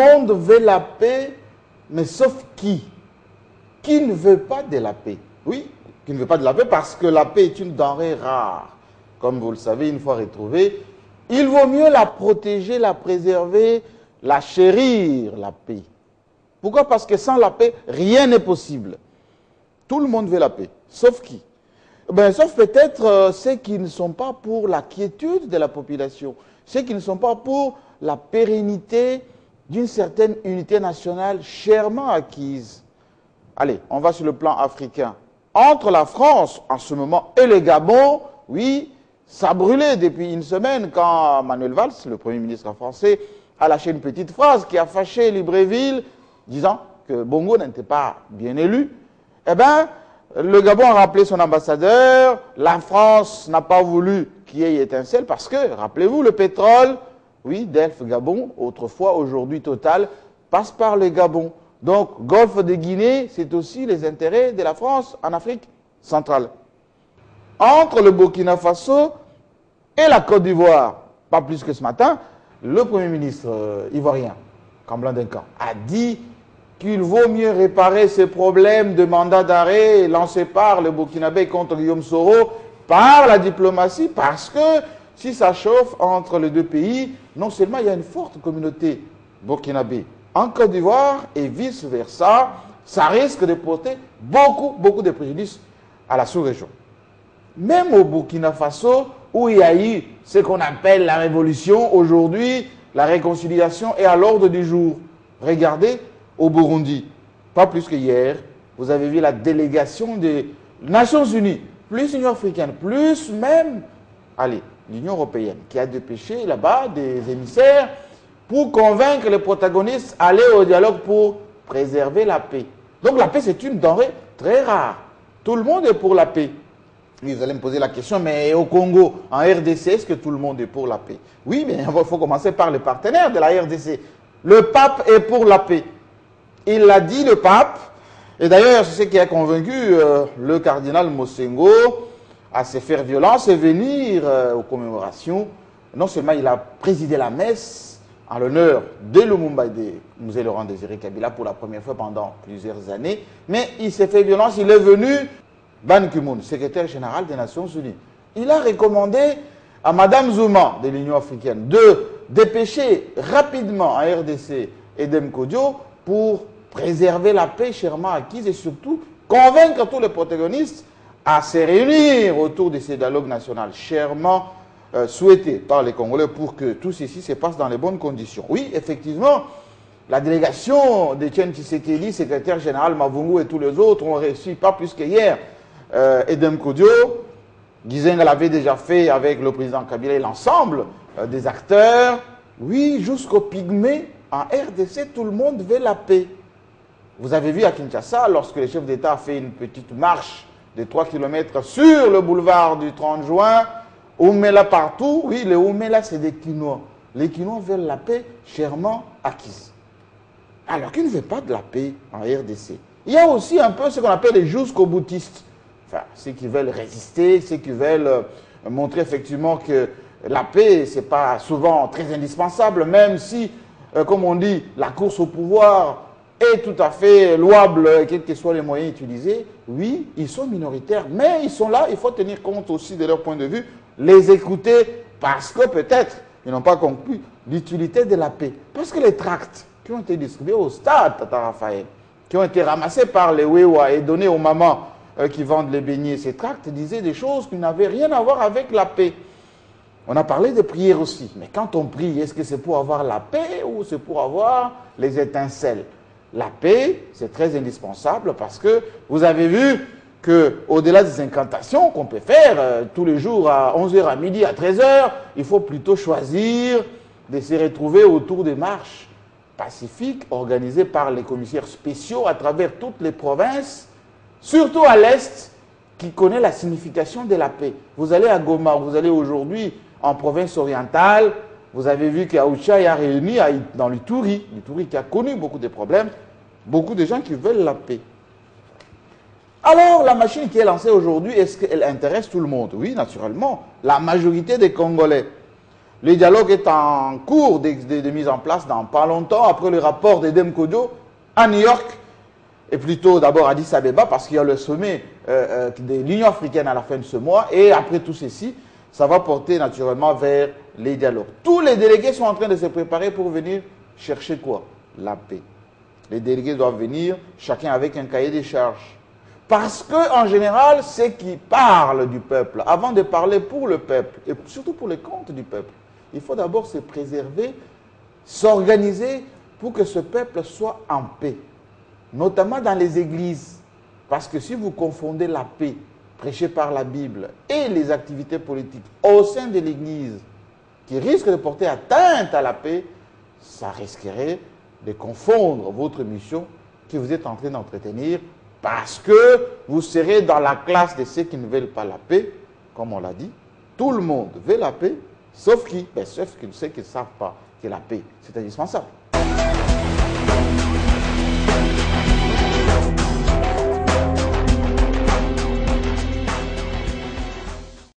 monde veut la paix, mais sauf qui? Qui ne veut pas de la paix? Oui, qui ne veut pas de la paix parce que la paix est une denrée rare. Comme vous le savez, une fois retrouvée, il vaut mieux la protéger, la préserver, la chérir, la paix. Pourquoi? Parce que sans la paix, rien n'est possible. Tout le monde veut la paix. Sauf qui? Sauf peut-être ceux qui ne sont pas pour la quiétude de la population, ceux qui ne sont pas pour la pérennité d'une certaine unité nationale chèrement acquise. Allez, on va sur le plan africain. Entre la France, en ce moment, et le Gabon, oui, ça brûlait depuis une semaine quand Manuel Valls, le Premier ministre français, a lâché une petite phrase qui a fâché Libreville, disant que Bongo n'était pas bien élu. Eh bien, le Gabon a rappelé son ambassadeur, la France n'a pas voulu qu'il y ait étincelle parce que, rappelez-vous, le pétrole, oui, Delf Gabon, autrefois, aujourd'hui Total, passe par le Gabon. Donc, Golfe de Guinée, c'est aussi les intérêts de la France en Afrique centrale. Entre le Burkina Faso et la Côte d'Ivoire, pas plus que ce matin, le Premier ministre ivoirien, Kamblin Denkan, a dit qu'il vaut mieux réparer ces problèmes de mandat d'arrêt lancés par le Burkinabé contre Guillaume Soro par la diplomatie, parce que si ça chauffe entre les deux pays, non seulement il y a une forte communauté burkinabé en Côte d'Ivoire et vice-versa, ça risque de porter beaucoup de préjudice à la sous-région. Même au Burkina Faso, où il y a eu ce qu'on appelle la révolution, aujourd'hui, la réconciliation est à l'ordre du jour. Regardez, au Burundi, pas plus que hier, vous avez vu la délégation des Nations Unies, plus l'Union africaine, plus même, allez, l'Union européenne, qui a dépêché là-bas des émissaires pour convaincre les protagonistes d'aller au dialogue pour préserver la paix. Donc la paix, c'est une denrée très rare. Tout le monde est pour la paix. Et vous allez me poser la question, mais au Congo, en RDC, est-ce que tout le monde est pour la paix? Oui, mais il faut commencer par les partenaires de la RDC. Le pape est pour la paix. Il l'a dit, le pape, et d'ailleurs, c'est ce qui a convaincu le cardinal Mosengo à se faire violence et venir aux commémorations. Non seulement il a présidé la messe en l'honneur de Lumumba et de Musée Laurent Désiré Kabila pour la première fois pendant plusieurs années, mais il s'est fait violence, il est venu, Ban Ki-moon, secrétaire général des Nations Unies. Il a recommandé à Madame Zuma de l'Union africaine de dépêcher rapidement en RDC Edem Kodio pour préserver la paix chèrement acquise et surtout convaincre tous les protagonistes à se réunir autour de ces dialogues nationaux chèrement souhaités par les Congolais pour que tout ceci se passe dans les bonnes conditions. Oui, effectivement, la délégation d'Etienne Tshisekedi, secrétaire général Mavungu et tous les autres ont reçu, pas plus que hier, Edem Kodio. Gizenga l'avait déjà fait avec le président Kabila et l'ensemble des acteurs. Oui, jusqu'aux pygmées, en RDC, tout le monde veut la paix. Vous avez vu à Kinshasa, lorsque le chef d'État a fait une petite marche de 3 km sur le boulevard du 30 juin, Oumela partout, oui, les Oumela, c'est des Kinois. Les Kinois veulent la paix chèrement acquise. Alors qu'ils ne veulent pas de la paix en RDC. Il y a aussi un peu ce qu'on appelle les jusqu'au boutistes. Enfin, ceux qui veulent résister, ceux qui veulent montrer effectivement que la paix, ce n'est pas souvent très indispensable, même si, comme on dit, la course au pouvoir est tout à fait louable, quels que soient les moyens utilisés. Oui, ils sont minoritaires, mais ils sont là, il faut tenir compte aussi de leur point de vue, les écouter, parce que peut-être ils n'ont pas compris l'utilité de la paix. Parce que les tracts qui ont été distribués au stade Tata Raphaël, qui ont été ramassés par les Wewa et donnés aux mamans qui vendent les beignets, ces tracts disaient des choses qui n'avaient rien à voir avec la paix. On a parlé de prière aussi, mais quand on prie, est-ce que c'est pour avoir la paix ou c'est pour avoir les étincelles? La paix, c'est très indispensable parce que vous avez vu qu'au-delà des incantations qu'on peut faire tous les jours à 11h, à midi, à 13h, il faut plutôt choisir de se retrouver autour des marches pacifiques organisées par les commissaires spéciaux à travers toutes les provinces, surtout à l'Est, qui connaît la signification de la paix. Vous allez à Goma, vous allez aujourd'hui en province orientale, vous avez vu qu'Aoucha a réuni dans l'Ituri qui a connu beaucoup de problèmes, beaucoup de gens qui veulent la paix. Alors, la machine qui est lancée aujourd'hui, est-ce qu'elle intéresse tout le monde? Oui, naturellement, la majorité des Congolais. Le dialogue est en cours de mise en place dans pas longtemps, après le rapport d'Edem Kojo à New York, et plutôt d'abord à Addis Abeba, parce qu'il y a le sommet de l'Union africaine à la fin de ce mois, et après tout ceci, ça va porter naturellement vers les dialogues. Tous les délégués sont en train de se préparer pour venir chercher quoi? La paix. Les délégués doivent venir, chacun avec un cahier des charges. Parce qu'en général, ceux qui parlent du peuple, avant de parler pour le peuple, et surtout pour les comptes du peuple, il faut d'abord se préserver, s'organiser pour que ce peuple soit en paix. Notamment dans les églises. Parce que si vous confondez la paix prêchée par la Bible et les activités politiques au sein de l'église qui risquent de porter atteinte à la paix, ça risquerait de confondre votre mission que vous êtes en train d'entretenir parce que vous serez dans la classe de ceux qui ne veulent pas la paix, comme on l'a dit. Tout le monde veut la paix, sauf qui? Sauf ceux qui ne savent pas que la paix, c'est indispensable.